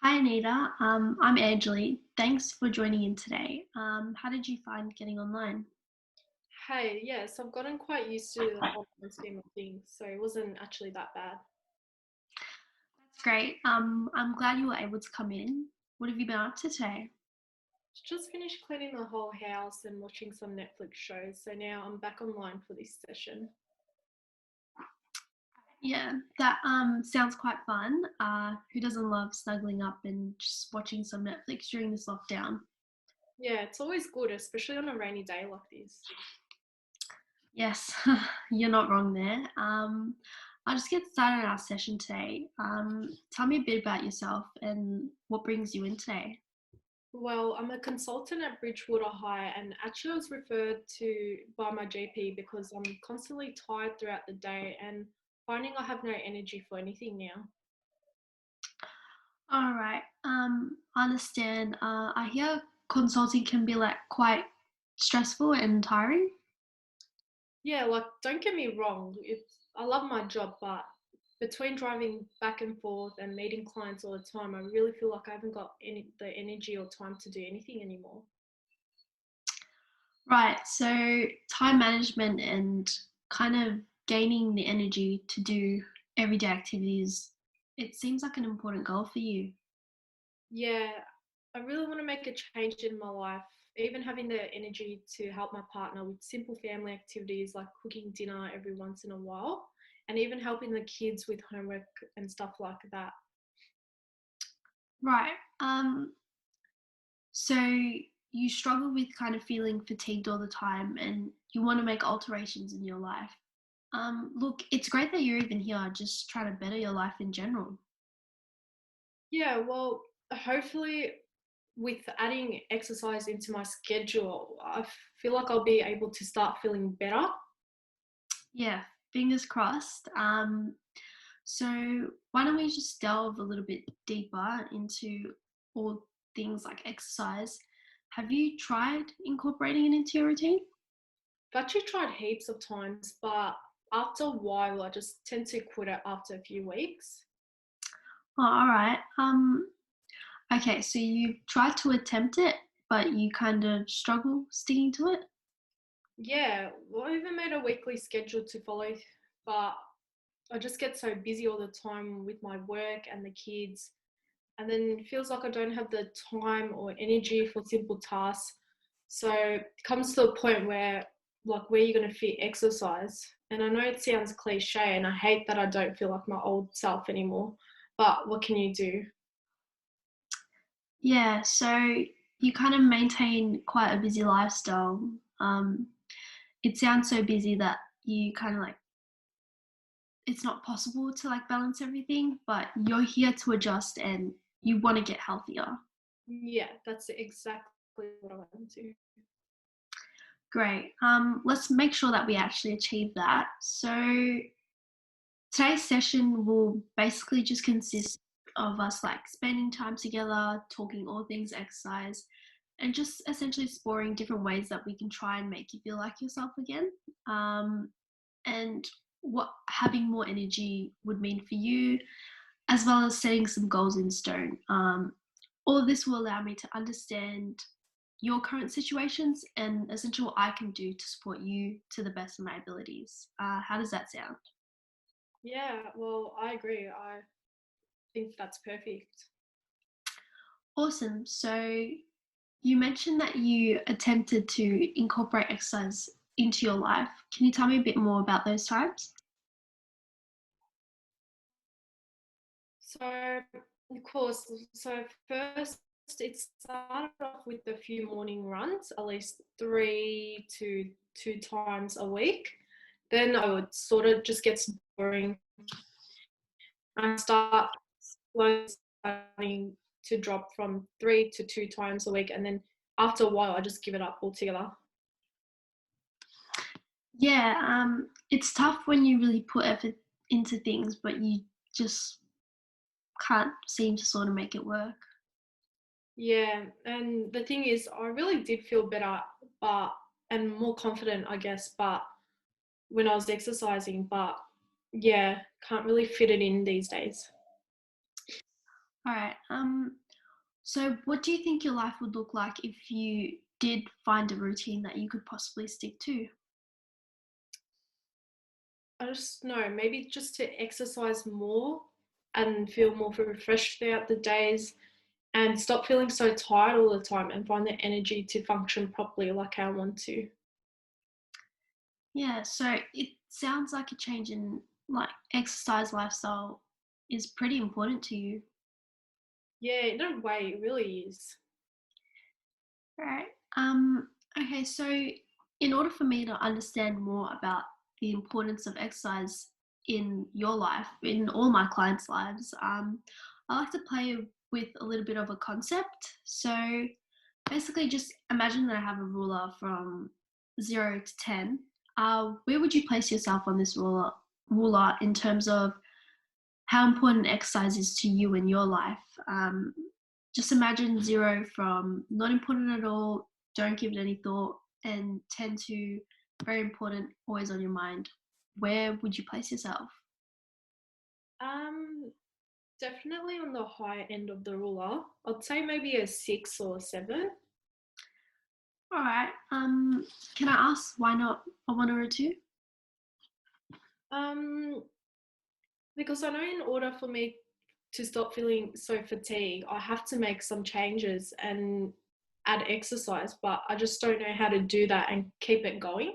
Hi Anita, I'm Angeli. Thanks for joining in today. How did you find getting online? Hey, yes, I've gotten quite used to the online scheme of things, so it wasn't actually that bad. That's great. I'm glad you were able to come in. What have you been up to today? Just finished cleaning the whole house and watching some Netflix shows, so now I'm back online for this session. Yeah, that sounds quite fun. Who doesn't love snuggling up and just watching some Netflix during this lockdown? Yeah, it's always good, especially on a rainy day like this. Yes, you're not wrong there. I'll just get started on our session today. Tell me a bit about yourself and what brings you in today. Well, I'm a consultant at Bridgewater High, and actually, I was referred to by my GP because I'm constantly tired throughout the day and finding I have no energy for anything now. All right. I understand. I hear consulting can be like quite stressful and tiring. Yeah, like don't get me wrong, I love my job, but between driving back and forth and meeting clients all the time, I really feel like I haven't got the energy or time to do anything anymore. Right. So time management and kind of gaining the energy to do everyday activities, it seems like an important goal for you. Yeah, I really want to make a change in my life. Even having the energy to help my partner with simple family activities like cooking dinner every once in a while, and even helping the kids with homework and stuff like that. Right. So you struggle with kind of feeling fatigued all the time and you want to make alterations in your life. Look, it's great that you're even here, just trying to better your life in general. Yeah, well, hopefully with adding exercise into my schedule, I feel like I'll be able to start feeling better. Yeah, fingers crossed. So why don't we just delve a little bit deeper into all things like exercise? Have you tried incorporating it into your routine? I've actually tried heaps of times, but after a while, I just tend to quit it after a few weeks. Oh, all right. Okay, so you tried to attempt it, but you kind of struggle sticking to it. Yeah, well, I even made a weekly schedule to follow, but I just get so busy all the time with my work and the kids, and then it feels like I don't have the time or energy for simple tasks. So it comes to a point where, like, where you're going to fit exercise. And I know it sounds cliche, and I hate that I don't feel like my old self anymore. But what can you do? Yeah, so you kind of maintain quite a busy lifestyle. Um, it sounds so busy that you kind of like it's not possible to like balance everything, but you're here to adjust and you want to get healthier. Yeah, that's exactly what I want to do. Great. Let's make sure that we actually achieve that. So today's session will basically just consist of us like spending time together, talking all things exercise, and just essentially exploring different ways that we can try and make you feel like yourself again. And what having more energy would mean for you, as well as setting some goals in stone. All of this will allow me to understand your current situations and essentially what I can do to support you to the best of my abilities. How does that sound? Yeah, well, I agree. I think that's perfect. Awesome. So you mentioned that you attempted to incorporate exercise into your life. Can you tell me a bit more about those times? So, of course, so first it started off with a few morning runs, at least 3 to 2 times a week. Then I would sort of just get boring. I start slowly starting to drop from 3 to 2 times a week, and then after a while, I just give it up altogether. Yeah, it's tough when you really put effort into things, but you just can't seem to sort of make it work. Yeah, and the thing is, I really did feel better, but and more confident, I guess, but when I was exercising, but yeah, can't really fit it in these days. All right. So what do you think your life would look like if you did find a routine that you could possibly stick to? I just know maybe just to exercise more and feel more refreshed throughout the days and stop feeling so tired all the time and find the energy to function properly like I want to. Yeah, so it sounds like a change in like exercise lifestyle is pretty important to you, Yeah, in a way, it really is. right? Okay, so in order for me to understand more about the importance of exercise in your life, in all my clients' lives, I like to play with a little bit of a concept. So basically, just imagine that I have a ruler from 0 to 10. Where would you place yourself on this ruler in terms of how important exercise is to you in your life? Just imagine 0 from not important at all, don't give it any thought, and 10 to very important, always on your mind. Where would you place yourself? Um, Definitely on the higher end of the ruler. I'd say maybe a 6 or 7. All right. Can I ask why not a 1 or a 2? Um, because I know in order for me to stop feeling so fatigued, I have to make some changes and add exercise, but I just don't know how to do that and keep it going.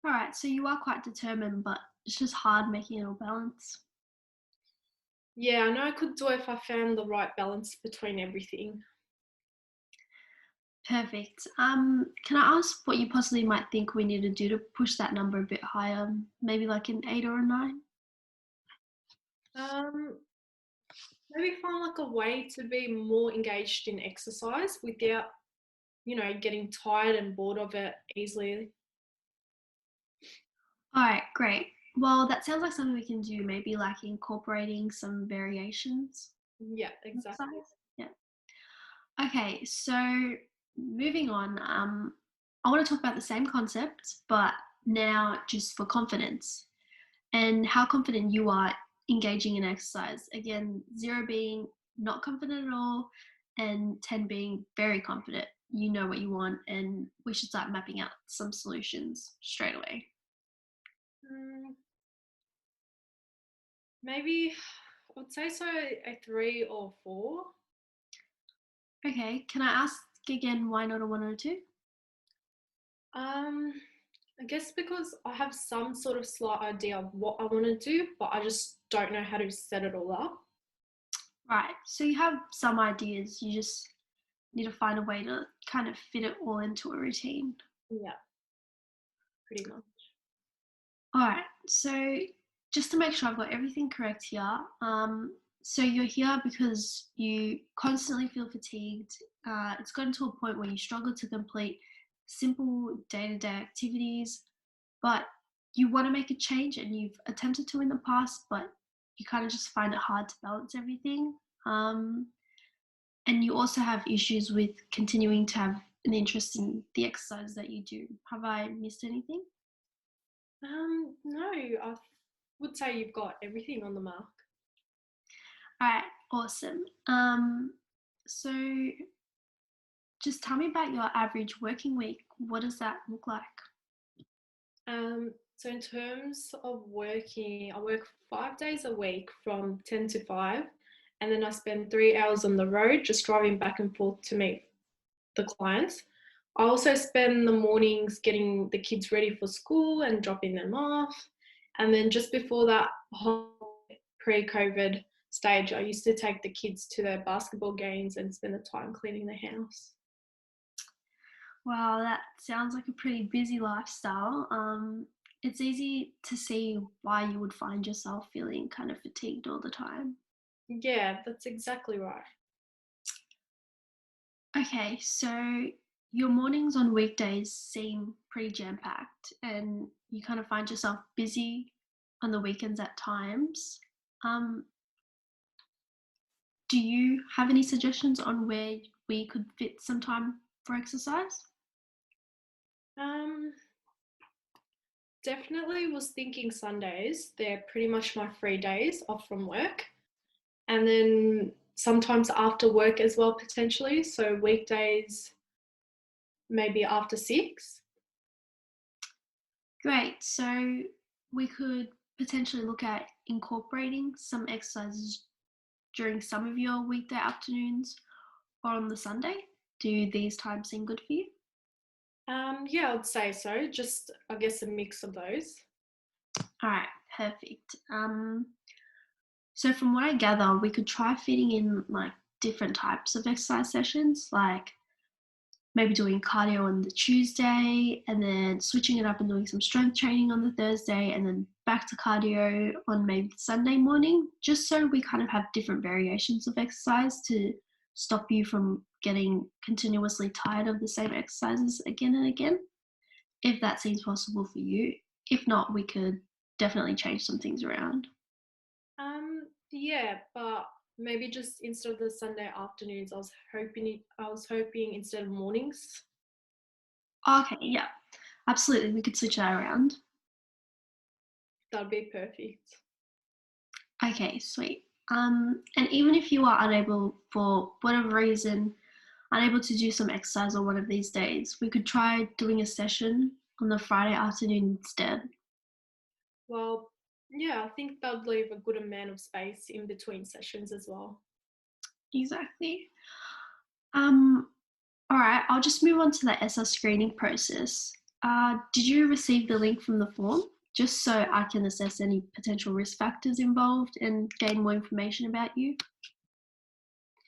All right. So you are quite determined, but it's just hard making it all balance. Yeah, I know I could do it if I found the right balance between everything. Perfect. Can I ask what you possibly might think we need to do to push that number a bit higher? Maybe like an 8 or a 9? Um, Maybe find like a way to be more engaged in exercise without, getting tired and bored of it easily. All right, great. Well, that sounds like something we can do, maybe like incorporating some variations Yeah, in exactly. exercise. Yeah. Okay, so moving on, I want to talk about the same concept, but now just for confidence and how confident you are engaging in exercise. Again, 0 being not confident at all, and 10 being very confident. You know what you want, and we should start mapping out some solutions straight away. Mm, Maybe I would say so a 3 or 4. Okay, can I ask again why not a 1 or a 2? Um, I guess because I have some sort of slight idea of what I want to do, but I just don't know how to set it all up. Right, so you have some ideas, you just need to find a way to kind of fit it all into a routine. Yeah, pretty much. All right, so just to make sure I've got everything correct here, so you're here because you constantly feel fatigued. It's gotten to a point where you struggle to complete simple day-to-day activities, but you want to make a change and you've attempted to in the past, but you kind of just find it hard to balance everything. Um, and you also have issues with continuing to have an interest in the exercise that you do. Have I missed anything? No, I would say you've got everything on the mark. All right, awesome. So just tell me about your average working week. What does that look like? So in terms of working, I work 5 days a week from 10 to 5, and then I spend 3 hours on the road just driving back and forth to meet the clients. I also spend the mornings getting the kids ready for school and dropping them off. And then just before that whole pre-COVID stage, I used to take the kids to their basketball games and spend the time cleaning the house. Wow, that sounds like a pretty busy lifestyle. It's easy to see why you would find yourself feeling kind of fatigued all the time. Yeah, that's exactly right. Okay, so your mornings on weekdays seem pretty jam packed, and you kind of find yourself busy on the weekends at times. Um, do you have any suggestions on where we could fit some time for exercise? Um, Definitely was thinking Sundays. They're pretty much my free days off from work. and then sometimes after work as well, potentially. So weekdays, maybe after 6. Great. So we could potentially look at incorporating some exercises during some of your weekday afternoons or on the Sunday. Do these times seem good for you? Yeah, I'd say so. Just, I guess, a mix of those. All right, perfect. So from what I gather, we could try fitting in like different types of exercise sessions, like maybe doing cardio on the Tuesday and then switching it up and doing some strength training on the Thursday and then back to cardio on maybe the Sunday morning, just so we kind of have different variations of exercise to stop you from getting continuously tired of the same exercises again and again, if that seems possible for you. If not, we could definitely change some things around. Yeah, but maybe just instead of the Sunday afternoons, I was hoping instead of mornings. Okay, yeah, absolutely. We could switch that around. That'd be perfect. Okay, sweet. And even if you are unable, for whatever reason, unable to do some exercise on one of these days, we could try doing a session on the Friday afternoon instead. Well, yeah, I think that'd leave a good amount of space in between sessions as well. Exactly. Um, all right, I'll just move on to the SR screening process. Did you receive the link from the form? Just so I can assess any potential risk factors involved and gain more information about you.